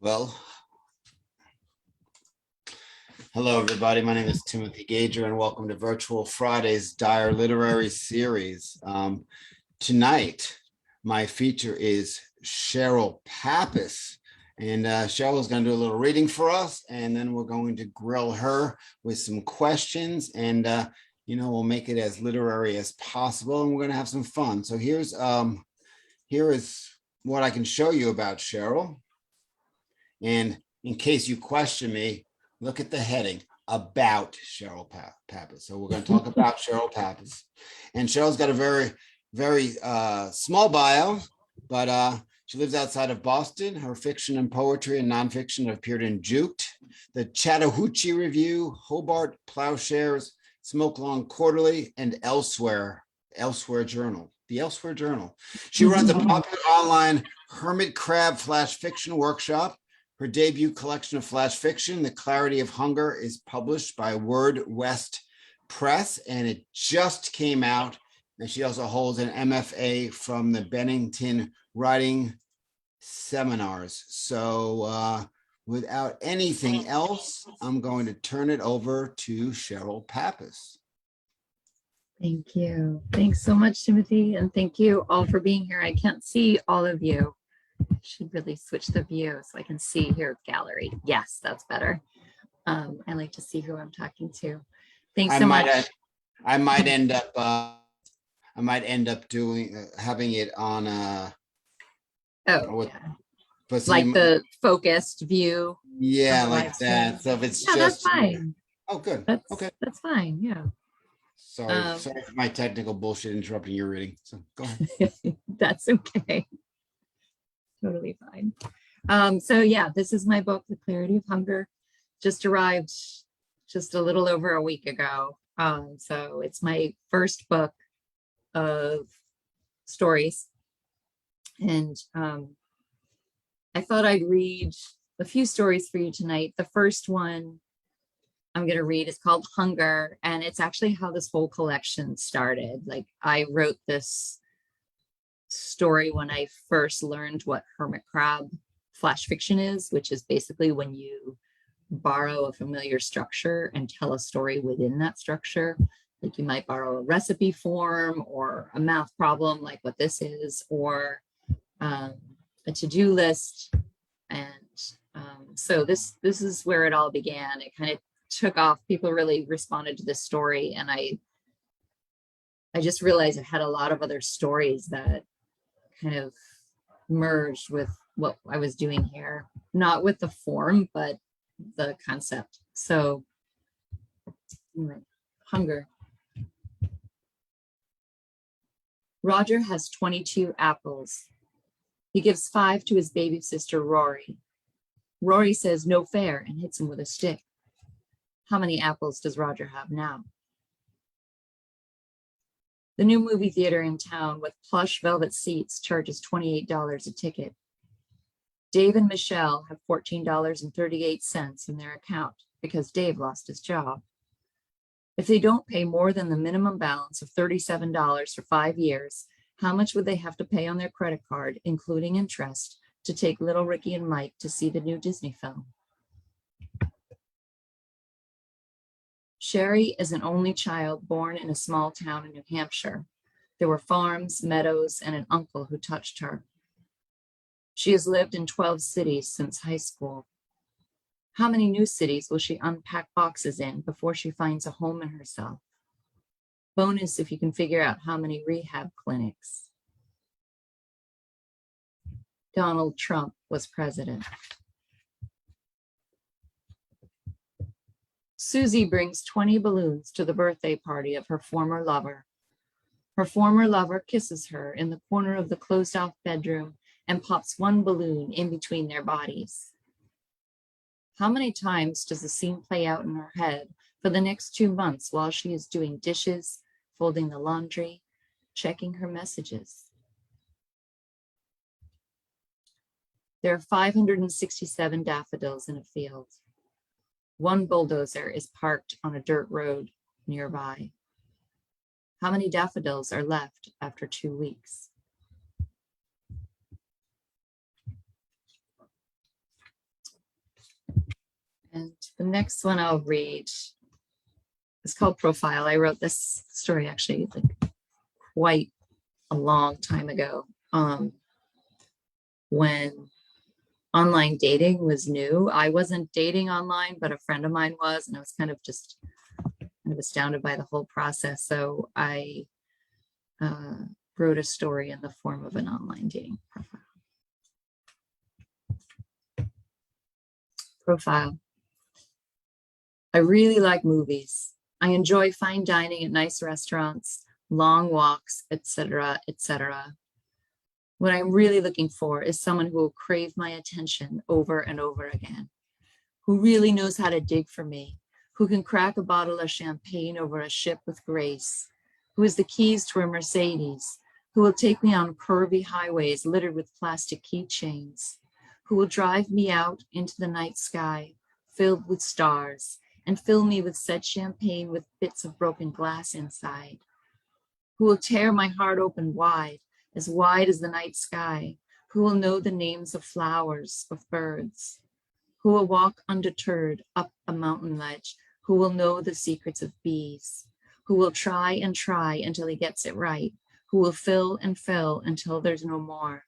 Well, hello everybody. My name is Timothy Gager and welcome to Virtual Friday's Dire Literary Series. Tonight, my feature is Cheryl Pappas. And Cheryl is going to do a little reading for us, and then we're going to grill her with some questions, and we'll make it as literary as possible, and we're going to have some fun. So here is what I can show you about Cheryl. And in case you question me, look at the heading, about Cheryl Pappas. So we're going to talk about Cheryl Pappas. And Cheryl's got a very, very small bio, but she lives outside of Boston. Her fiction and poetry and nonfiction have appeared in Juked, the Chattahoochee Review, Hobart, Ploughshares, SmokeLong Quarterly, and Elsewhere Journal. The Elsewhere Journal. She runs a popular online Hermit crab flash fiction workshop. Her debut collection of flash fiction, The Clarity of Hunger, is published by Word West Press, and it just came out. And she also holds an MFA from the Bennington Writing Seminars. So without anything else, I'm going to turn it over to Cheryl Pappas. Thank you. Thanks so much, Timothy. And thank you all for being here. I can't see all of you. Should really switch the view so I can see your gallery. Yes, that's better. I like to see who I'm talking to. Thanks so much. I might end up doing having it on like the focused view. Yeah, like that. So if it's just that's fine. Oh, good. Okay, that's fine. Yeah. Sorry for my technical bullshit interrupting your reading. So go ahead. That's okay. Totally fine. So yeah, this is my book, The Clarity of Hunger. Just arrived just a little over a week ago. So it's my first book of stories. And I thought I'd read a few stories for you tonight. The first one I'm going to read is called Hunger. And it's actually how this whole collection started. Like, I wrote this story when I first learned what hermit crab flash fiction is, which is basically when you borrow a familiar structure and tell a story within that structure. Like, you might borrow a recipe form or a math problem like what this is, or a to-do list. And so this is where it all began. It kind of took off. People really responded to this story, and I just realized I had a lot of other stories that kind of merged with what I was doing here, not with the form, but the concept. So, Hunger. Roger has 22 apples. He gives 5 to his baby sister, Rory. Rory says no fair and hits him with a stick. How many apples does Roger have now? The new movie theater in town with plush velvet seats charges $28 a ticket. Dave and Michelle have $14.38 in their account because Dave lost his job. If they don't pay more than the minimum balance of $37 for 5 years, how much would they have to pay on their credit card, including interest, to take little Ricky and Mike to see the new Disney film? Sherry is an only child born in a small town in New Hampshire. There were farms, meadows, and an uncle who touched her. She has lived in 12 cities since high school. How many new cities will she unpack boxes in before she finds a home in herself? Bonus if you can figure out how many rehab clinics. Donald Trump was president. Susie brings 20 balloons to the birthday party of her former lover. Her former lover kisses her in the corner of the closed-off bedroom and pops one balloon in between their bodies. How many times does the scene play out in her head for the next 2 months while she is doing dishes, folding the laundry, checking her messages? There are 567 daffodils in a field. One bulldozer is parked on a dirt road nearby. How many daffodils are left after 2 weeks? The next one I'll read is called Profile. I wrote this story actually like quite a long time ago, when online dating was new. I wasn't dating online, but a friend of mine was, and I was kind of astounded by the whole process. So I wrote a story in the form of an online dating profile. Profile. I really like movies. I enjoy fine dining at nice restaurants, long walks, etc., etc. What I'm really looking for is someone who will crave my attention over and over again, who really knows how to dig for me, who can crack a bottle of champagne over a ship with grace, who has the keys to a Mercedes, who will take me on curvy highways littered with plastic keychains, who will drive me out into the night sky filled with stars and fill me with said champagne with bits of broken glass inside, who will tear my heart open wide as the night sky, who will know the names of flowers, of birds, who will walk undeterred up a mountain ledge, who will know the secrets of bees, who will try and try until he gets it right, who will fill and fill until there's no more.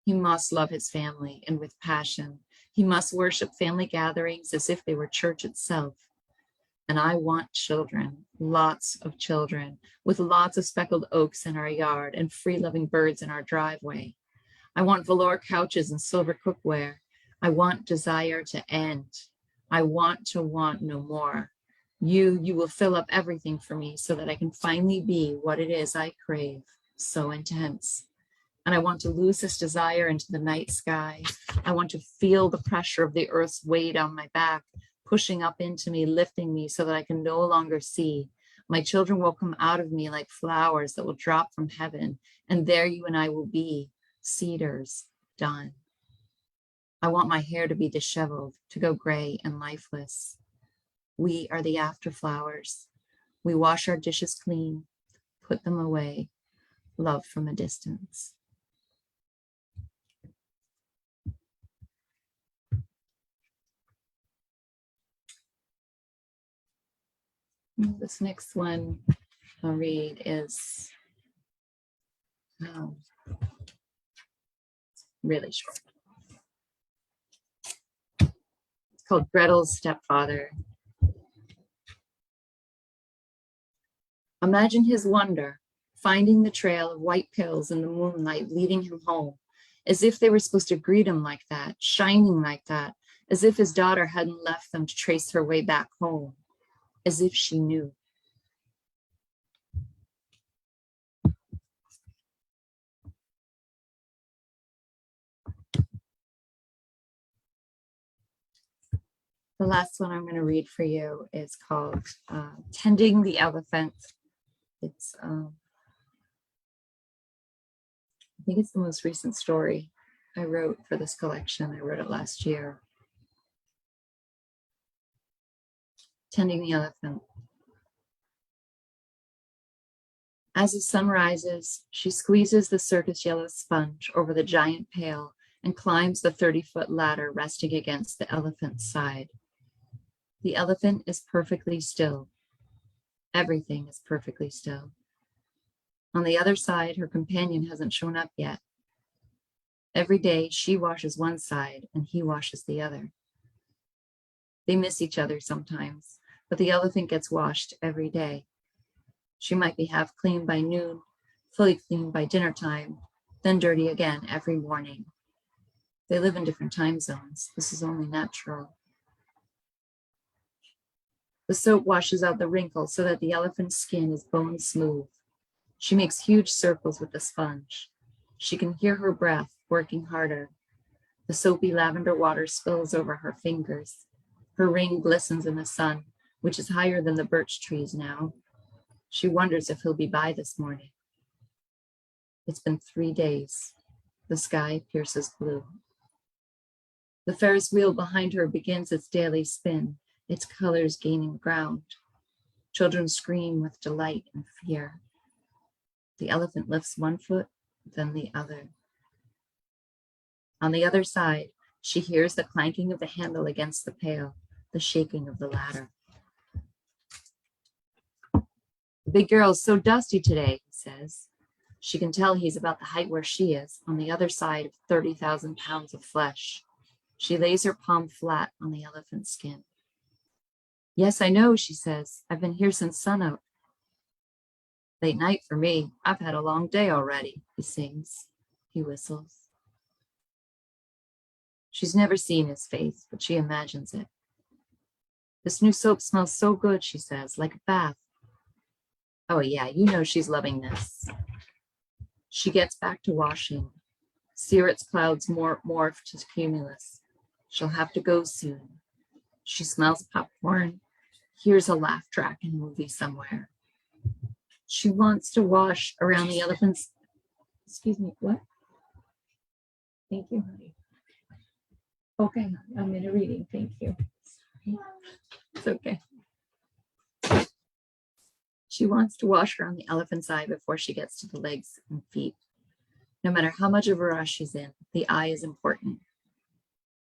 He must love his family and with passion. He must worship family gatherings as if they were church itself. And I want children, lots of children, with lots of speckled oaks in our yard and free-loving birds in our driveway. I want velour couches and silver cookware. I want desire to end. I want to want no more. You will fill up everything for me so that I can finally be what it is I crave, so intense. And I want to lose this desire into the night sky. I want to feel the pressure of the earth's weight on my back, pushing up into me, lifting me so that I can no longer see. My children will come out of me like flowers that will drop from heaven, and there you and I will be, cedars, done. I want my hair to be disheveled, to go gray and lifeless. We are the afterflowers. We wash our dishes clean, put them away, love from a distance. This next one I'll read is really short. It's called Gretel's Stepfather. Imagine his wonder, finding the trail of white pills in the moonlight leading him home, as if they were supposed to greet him like that, shining like that, as if his daughter hadn't left them to trace her way back home, as if she knew. The last one I'm going to read for you is called Tending the Elephant. It's, I think it's the most recent story I wrote for this collection. I wrote it last year. Tending the Elephant. As the sun rises, she squeezes the circus yellow sponge over the giant pail and climbs the 30-foot ladder resting against the elephant's side. The elephant is perfectly still. Everything is perfectly still. On the other side, her companion hasn't shown up yet. Every day, she washes one side and he washes the other. They miss each other sometimes, but the elephant gets washed every day. She might be half clean by noon, fully clean by dinner time, then dirty again every morning. They live in different time zones. This is only natural. The soap washes out the wrinkles so that the elephant's skin is bone smooth. She makes huge circles with the sponge. She can hear her breath working harder. The soapy lavender water spills over her fingers. Her ring glistens in the sun, which is higher than the birch trees now. She wonders if he'll be by this morning. It's been 3 days. The sky pierces blue. The Ferris wheel behind her begins its daily spin, its colors gaining ground. Children scream with delight and fear. The elephant lifts one foot, then the other. On the other side, she hears the clanking of the handle against the pail, the shaking of the ladder. The big girl's so dusty today, he says. She can tell he's about the height where she is, on the other side of 30,000 pounds of flesh. She lays her palm flat on the elephant's skin. Yes, I know, she says. I've been here since sunup. Late night for me. I've had a long day already, he sings. He whistles. She's never seen his face, but she imagines it. This new soap smells so good, she says, like a bath. Oh yeah, you know she's loving this. She gets back to washing. Cirrus clouds morph to cumulus. She'll have to go soon. She smells popcorn, hears a laugh track in a movie somewhere. She wants to wash around the elephant's, excuse me, what? Thank you, honey. Okay, I'm in a reading, thank you. It's okay. She wants to wash around the elephant's eye before she gets to the legs and feet. No matter how much of a rush she's in, the eye is important.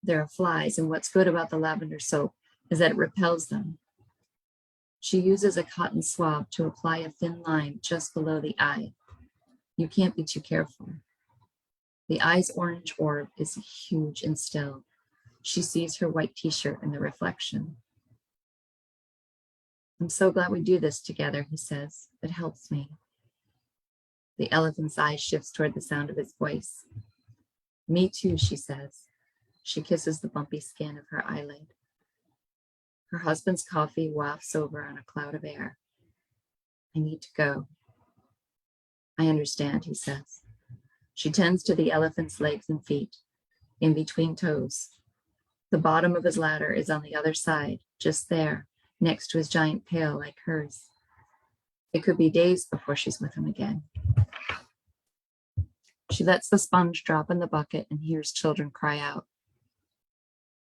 There are flies, and what's good about the lavender soap is that it repels them. She uses a cotton swab to apply a thin line just below the eye. You can't be too careful. The eye's orange orb is huge and still. She sees her white t-shirt in the reflection. I'm so glad we do this together, he says. It helps me. The elephant's eye shifts toward the sound of his voice. Me too, she says. She kisses the bumpy skin of her eyelid. Her husband's coffee wafts over on a cloud of air. I need to go. I understand, he says. She tends to the elephant's legs and feet, in between toes. The bottom of his ladder is on the other side, just there, next to his giant pail like hers. It could be days before she's with him again. She lets the sponge drop in the bucket and hears children cry out.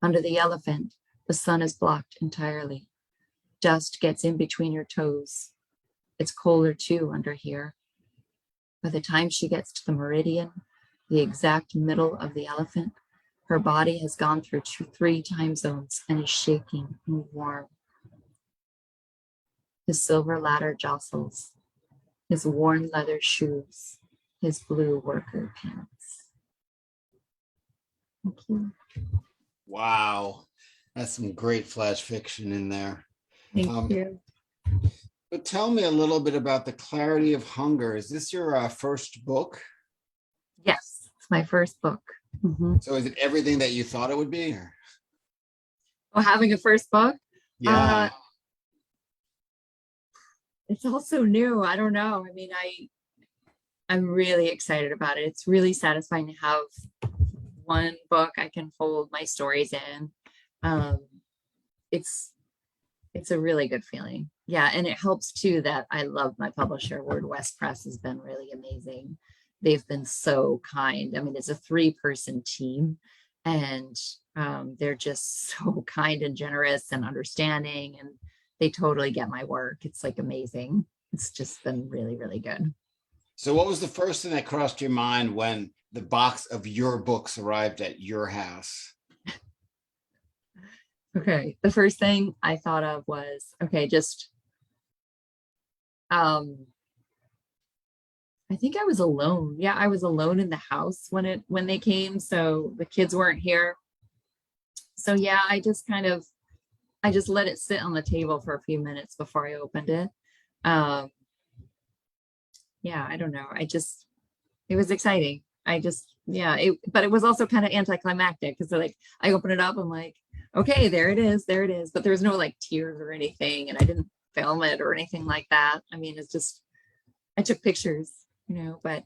Under the elephant, the sun is blocked entirely. Dust gets in between her toes. It's colder too under here. By the time she gets to the meridian, the exact middle of the elephant, her body has gone through 3 time zones and is shaking and warm. His silver ladder jostles, his worn leather shoes, his blue worker pants. Thank you. Wow, that's some great flash fiction in there. Thank you. But tell me a little bit about The Clarity of Hunger. Is this your first book? Yes, it's my first book. Mm-hmm. So is it everything that you thought it would be? Or? Oh, having a first book? Yeah. It's also new. I don't know. I mean, I'm really excited about it. It's really satisfying to have one book I can fold my stories in. It's a really good feeling. Yeah, and it helps too that I love my publisher. Word West Press has been really amazing. They've been so kind. I mean, it's a 3-person team, and they're just so kind and generous and understanding, and they totally get my work. It's like amazing. It's just been really, really good. So what was the first thing that crossed your mind when the box of your books arrived at your house? Okay, the first thing I thought of was, okay, just I think I was alone. Yeah, I was alone in the house when they came, so the kids weren't here. So yeah, I just let it sit on the table for a few minutes before I opened it. Yeah, I don't know. It was exciting. But it was also kind of anticlimactic because like I open it up, I'm like, okay, there it is. But there was no like tears or anything, and I didn't film it or anything like that. I mean, it's just I took pictures, but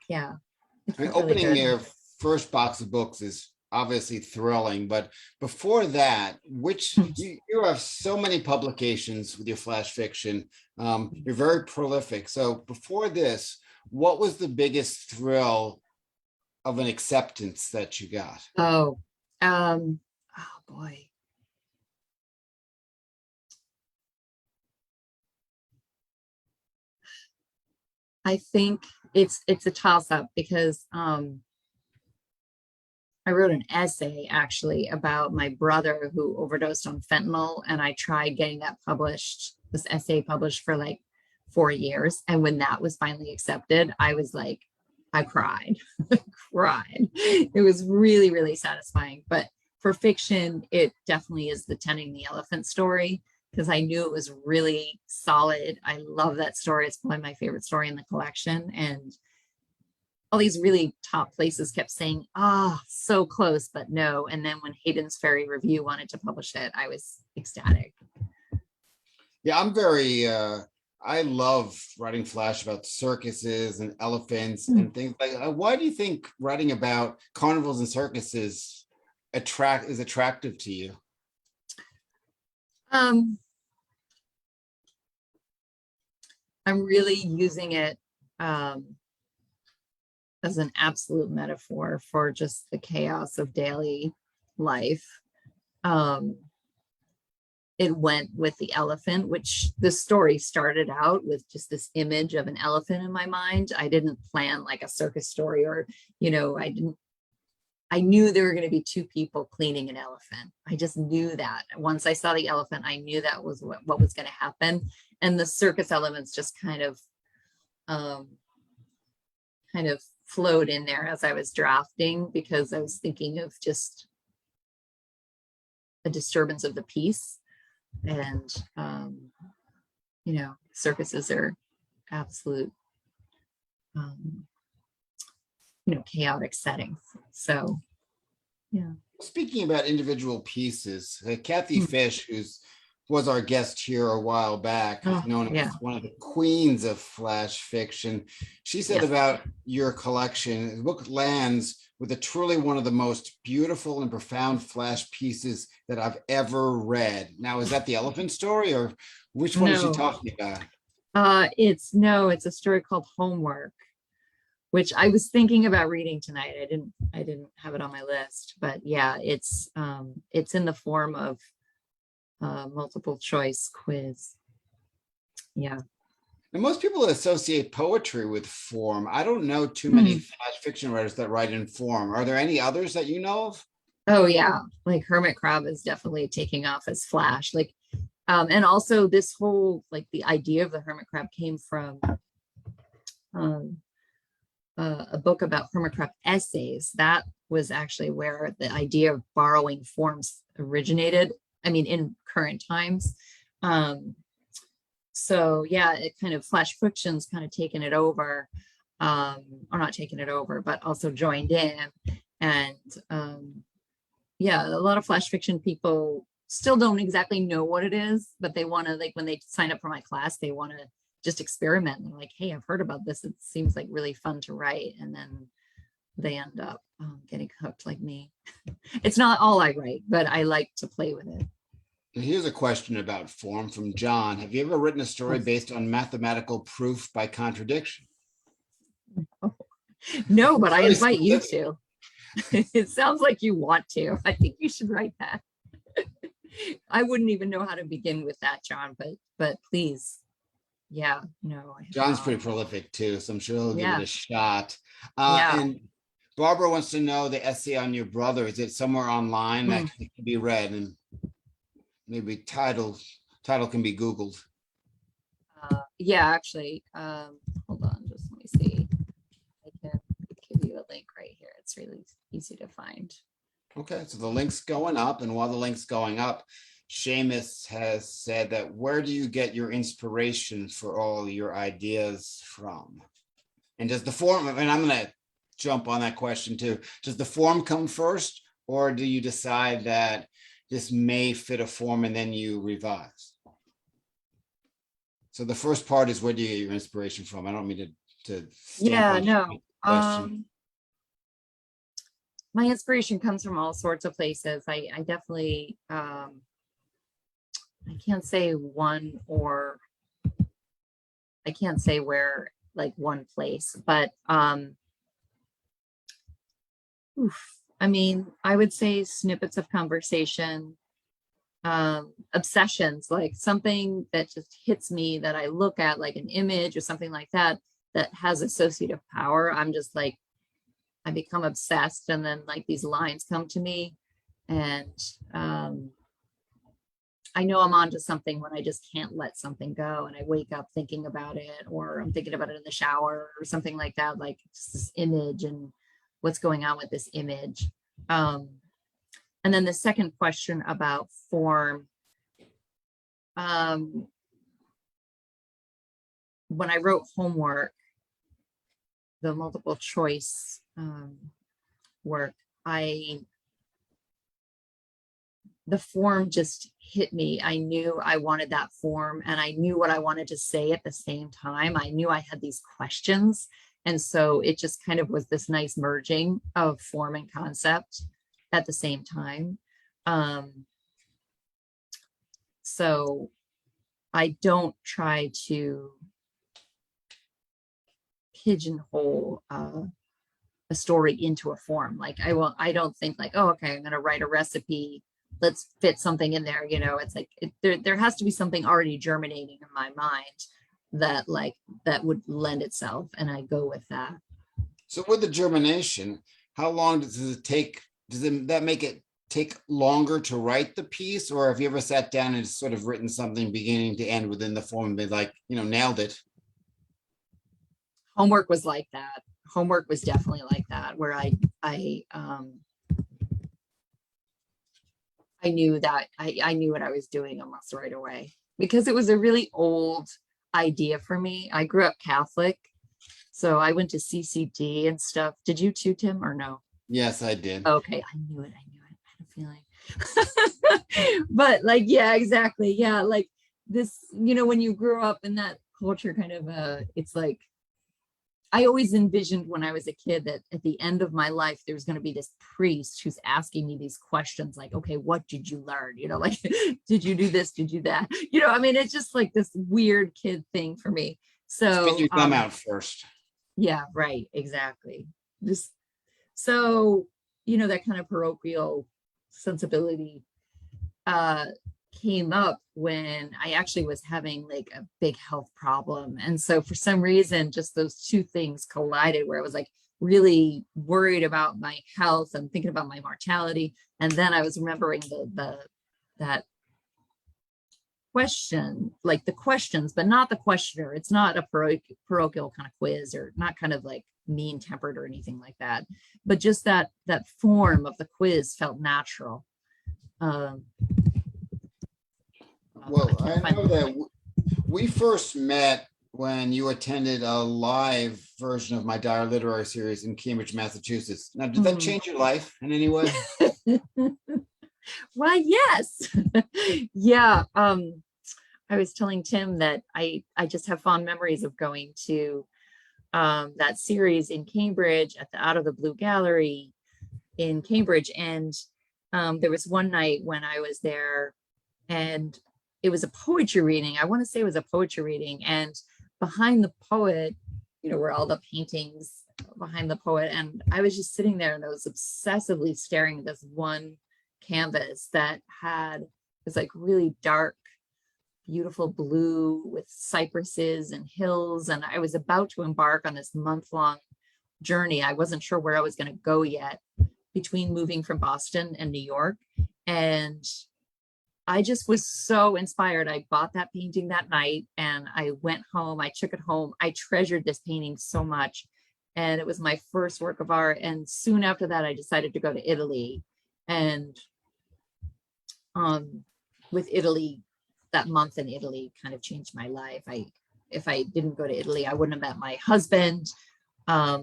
yeah. I mean, opening your first box of books is obviously thrilling, but before that, you have so many publications with your flash fiction. You're very prolific. So before this, what was the biggest thrill of an acceptance that you got? Oh boy. I think it's a toss-up because I wrote an essay actually about my brother who overdosed on fentanyl, and I tried getting that published, this essay published for like 4 years. And when that was finally accepted, I was like, I cried, cried. It was really, really satisfying. But for fiction, it definitely is the Tending the Elephant story, because I knew it was really solid. I love that story. It's probably my favorite story in the collection. And all these really top places kept saying, so close, but no. And then when Hayden's Ferry Review wanted to publish it, I was ecstatic. Yeah, I'm very, I love writing flash about circuses and elephants and things like that. Why do you think writing about carnivals and circuses is attractive to you? I'm really using it as an absolute metaphor for just the chaos of daily life. It went with the elephant, which the story started out with just this image of an elephant in my mind. I didn't plan like a circus story, or, I knew there were going to be two people cleaning an elephant. I just knew that. Once I saw the elephant, I knew that was what was going to happen. And the circus elements just kind of flowed in there as I was drafting, because I was thinking of just a disturbance of the peace. And, circuses are absolute, chaotic settings. So, yeah. Speaking about individual pieces, Kathy Fish, was our guest here a while back, known as one of the queens of flash fiction. She said about your collection, the book lands with truly one of the most beautiful and profound flash pieces that I've ever read. Now, is that the elephant story, or which one is she talking about? It's a story called Homework, which I was thinking about reading tonight. I didn't have it on my list, but yeah, it's in the form of multiple choice quiz. Yeah. And most people associate poetry with form. I don't know too many flash fiction writers that write in form. Are there any others that you know of? Oh yeah, like Hermit Crab is definitely taking off as flash. Like, and also this whole, like, the idea of the Hermit Crab came from a book about Hermit Crab essays. That was actually where the idea of borrowing forms originated. I mean, in current times. So yeah, it kind of, flash fiction's kind of taken it over, or not taken it over, but also joined in. And yeah, a lot of flash fiction people still don't exactly know what it is, but they want to, like, when they sign up for my class, they want to just experiment. They're like, hey, I've heard about this. It seems like really fun to write. And then they end up getting hooked like me. It's not all I write, but I like to play with it. Here's a question about form from John. Have you ever written a story based on mathematical proof by contradiction? No, but I invite you to. It sounds like you want to. I think you should write that. I wouldn't even know how to begin with that, John, but please. Yeah, no. John's pretty prolific too, so I'm sure he'll give it a shot. Yeah. And Barbara wants to know the essay on your brother. Is it somewhere online that can be read? And maybe title can be Googled. Yeah, actually, hold on, just let me see. I can give you a link right here. It's really easy to find. Okay, so the link's going up, and while the link's going up, Seamus has said that, where do you get your inspiration for all your ideas from? And does the form, and I'm going to jump on that question too, does the form come first, or do you decide that this may fit a form and then you revise? So the first part is, where do you get your inspiration from? I don't mean to my inspiration comes from all sorts of places. I definitely I can't say one, or I can't say where, like, one place, but I mean, I would say snippets of conversation, obsessions, like something that just hits me, that I look at, like an image or something like that, that has associative power. I'm just like, I become obsessed, and then like these lines come to me, and I know I'm onto something when I just can't let something go, and I wake up thinking about it, or I'm thinking about it in the shower or something like that, like just this image and what's going on with this image. And then the second question about form. When I wrote homework, the multiple choice work, the form just hit me. I knew I wanted that form, and I knew what I wanted to say at the same time. I knew I had these questions. And so it just kind of was this nice merging of form and concept at the same time. So I don't try to pigeonhole a story into a form. Like I don't think like, oh, okay, I'm going to write a recipe. Let's fit something in there. You know, it's like there has to be something already germinating in my mind that would lend itself, and I go with that. So with the germination, how long does it take? That make it take longer to write the piece, or have you ever sat down and sort of written something beginning to end within the form and been like, nailed it? Homework was like that. Homework was definitely like that, where I knew that I knew what I was doing almost right away, because it was a really old idea for me. I grew up Catholic, so I went to CCD and stuff. Did you too, Tim, or no? Yes, I did. Okay, I knew it. I had a feeling. But like, yeah, exactly. Yeah, like this, when you grew up in that culture, kind of it's like, I always envisioned when I was a kid that at the end of my life, there's going to be this priest who's asking me these questions like, okay, what did you learn? Like, did you do this? Did you that? I mean, it's just like this weird kid thing for me. So spit your thumb out first. Yeah, right. Exactly. Just so, that kind of parochial sensibility came up when I actually was having like a big health problem. And so for some reason, just those two things collided, where I was like really worried about my health and thinking about my mortality. And then I was remembering that question, like the questions, but not the questioner. It's not a parochial kind of quiz, or not kind of like mean tempered or anything like that, but just that form of the quiz felt natural. Well, I know that we first met when you attended a live version of my Dire Literary series in Cambridge, Massachusetts. Now, did that change your life in any way? Why, yes. Yeah. I was telling Tim that I just have fond memories of going to that series in Cambridge at the Out of the Blue Gallery in Cambridge. And there was one night when I was there, and it was a poetry reading. I want to say it was a poetry reading. And behind the poet, were all the paintings behind the poet. And I was just sitting there, and I was obsessively staring at this one canvas that was like really dark, beautiful blue with cypresses and hills. And I was about to embark on this month-long journey. I wasn't sure where I was going to go yet, between moving from Boston and New York. And I just was so inspired. I bought that painting that night, and I went home. I took it home. I treasured this painting so much, and it was my first work of art. And soon after that, I decided to go to Italy. And with Italy, that month in Italy kind of changed my life. If I didn't go to Italy, I wouldn't have met my husband. A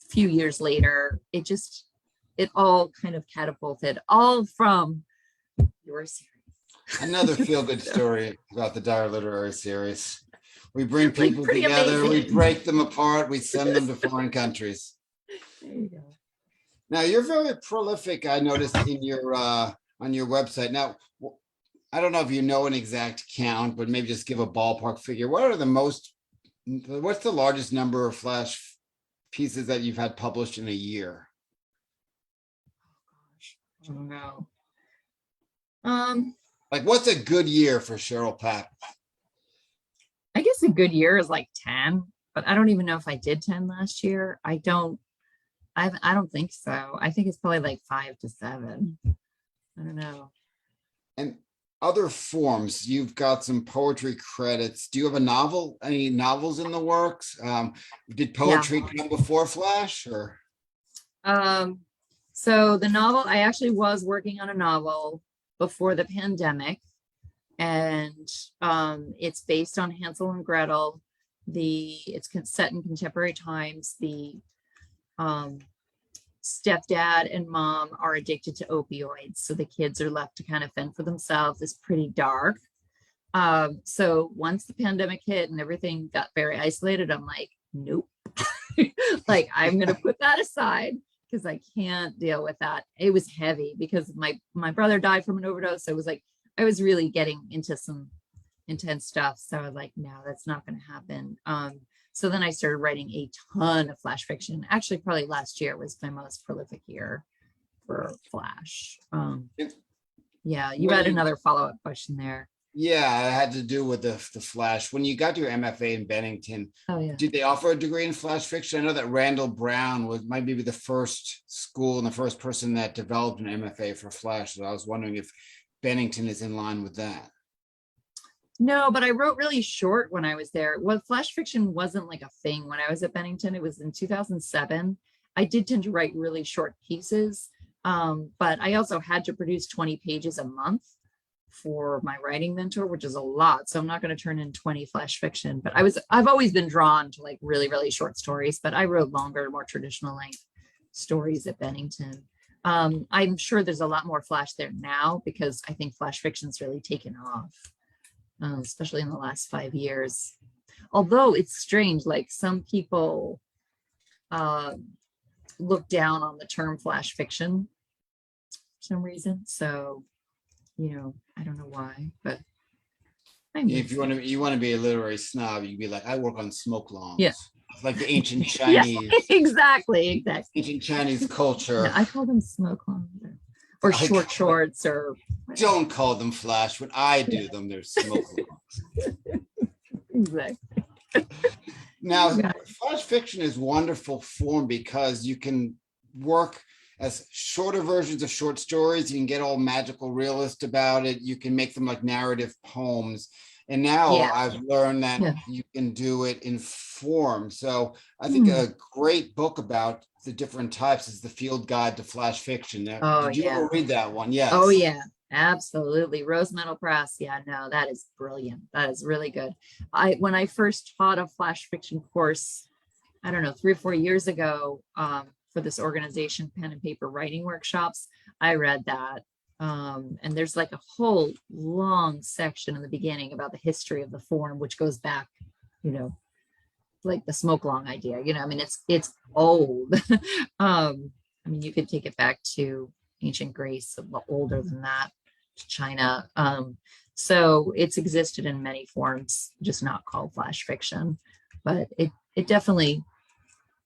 few years later, it all kind of catapulted, all from your series. Another feel-good story about the Dire Literary series. We bring people together, amazing. We break them apart, we send them to foreign countries. There you go. Now, you're very prolific, I noticed in your on your website. Now, I don't know if you know an exact count, but maybe just give a ballpark figure. What's the largest number of flash pieces that you've had published in a year? Oh gosh, I don't know. Like, what's a good year for Cheryl Pappas? I guess a good year is like 10, but I don't even know if I did 10 last year. I don't I don't think so. I think it's probably like 5 to 7. I don't know. And other forms, you've got some poetry credits. Do you have a novel? Any novels in the works? Did poetry come before Flash or? So the novel, I actually was working on a novel before the pandemic, and it's based on Hansel and Gretel. It's set in contemporary times. The stepdad and mom are addicted to opioids, so the kids are left to kind of fend for themselves. It's pretty dark. So once the pandemic hit and everything got very isolated, I'm like, nope. Like, I'm gonna put that aside because I can't deal with that. It was heavy because my brother died from an overdose. So it was like I was really getting into some intense stuff. So I was like, no, that's not going to happen. So then I started writing a ton of flash fiction. Actually, probably last year was my most prolific year for flash. Yeah, you had another follow-up question there. Yeah, it had to do with the Flash. When you got your MFA in Bennington, did they offer a degree in Flash fiction? I know that Randall Brown might be the first school and the first person that developed an MFA for Flash. So I was wondering if Bennington is in line with that. No, but I wrote really short when I was there. Well, flash fiction wasn't like a thing when I was at Bennington. It was in 2007. I did tend to write really short pieces, but I also had to produce 20 pages a month for my writing mentor, which is a lot. So I'm not going to turn in 20 flash fiction, but I've always been drawn to like really, really short stories, but I wrote longer, more traditional length stories at Bennington. I'm sure there's a lot more flash there now because I think flash fiction's really taken off, especially in the last 5 years. Although it's strange, like some people look down on the term flash fiction for some reason. So, I don't know why, but if you want to be a literary snob, you'd be like, I work on SmokeLongs. Yeah. Like the ancient Chinese. Yeah, exactly. Ancient Chinese culture. No, I call them SmokeLongs or short shorts or whatever. Don't call them flash. When I do them, they're SmokeLongs. Exactly. Now, flash fiction is wonderful form because you can work as shorter versions of short stories. You can get all magical realist about it. You can make them like narrative poems. And now I've learned that you can do it in form. So I think a great book about the different types is The Field Guide to Flash Fiction. Did you ever read that one? Yes. Oh, yeah, absolutely. Rose Metal Press. Yeah, no, that is brilliant. That is really good. When I first taught a flash fiction course, I don't know, 3 or 4 years ago, for this organization, Pen and Paper Writing Workshops, I read that. And there's like a whole long section in the beginning about the history of the form, which goes back, like the SmokeLong idea, I mean, it's old. I mean, you could take it back to ancient Greece, older than that, China. So it's existed in many forms, just not called flash fiction, but it definitely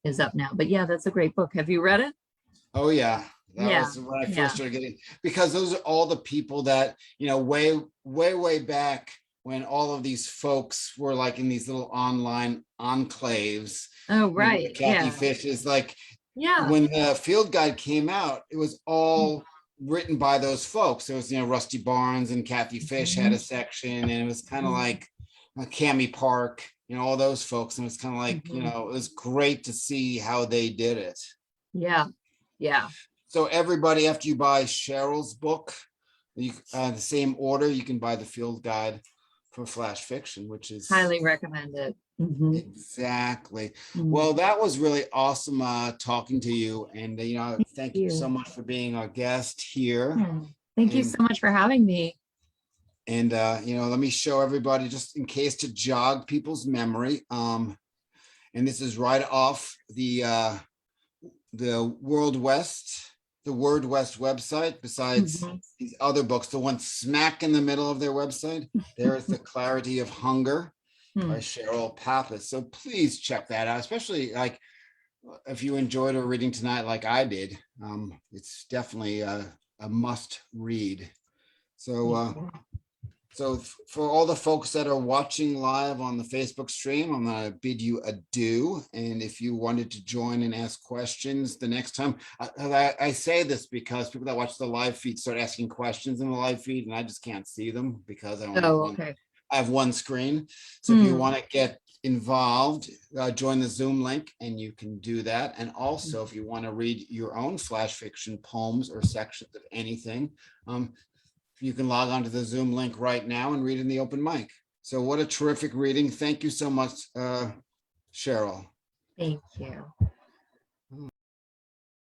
is up now. But yeah, that's a great book. Have you read it? Oh yeah. That was when I first started getting, because those are all the people that, way back when all of these folks were like in these little online enclaves. Oh, right. Kathy Fish is like, when the Field Guide came out, it was all written by those folks. It was, Rusty Barnes and Kathy Fish had a section, and it was kind of like Cami Park, all those folks. And it's kind of like, it was great to see how they did it. Yeah. Yeah. So everybody, after you buy Cheryl's book, the same order, you can buy the Field Guide for flash fiction, which is highly recommended. Exactly. Well, that was really awesome talking to you, and thank you so much for being our guest here. Thank you so much for having me. And let me show everybody, just in case, to jog people's memory. And this is right off the Word West website. Besides these other books, the one smack in the middle of their website, there is The Clarity of Hunger by Cheryl Pappas. So please check that out, especially like if you enjoyed a reading tonight like I did. It's definitely a must read. So So for all the folks that are watching live on the Facebook stream, I'm going to bid you adieu. And if you wanted to join and ask questions the next time, I say this because people that watch the live feed start asking questions in the live feed, and I just can't see them because I only have Oh, one. okay. I have one screen. So if you Hmm. want to get involved, join the Zoom link and you can do that. And also, if you want to read your own flash fiction poems or sections of anything, you can log on to the Zoom link right now and read in the open mic. So what a terrific reading. Thank you so much, Cheryl. Thank you.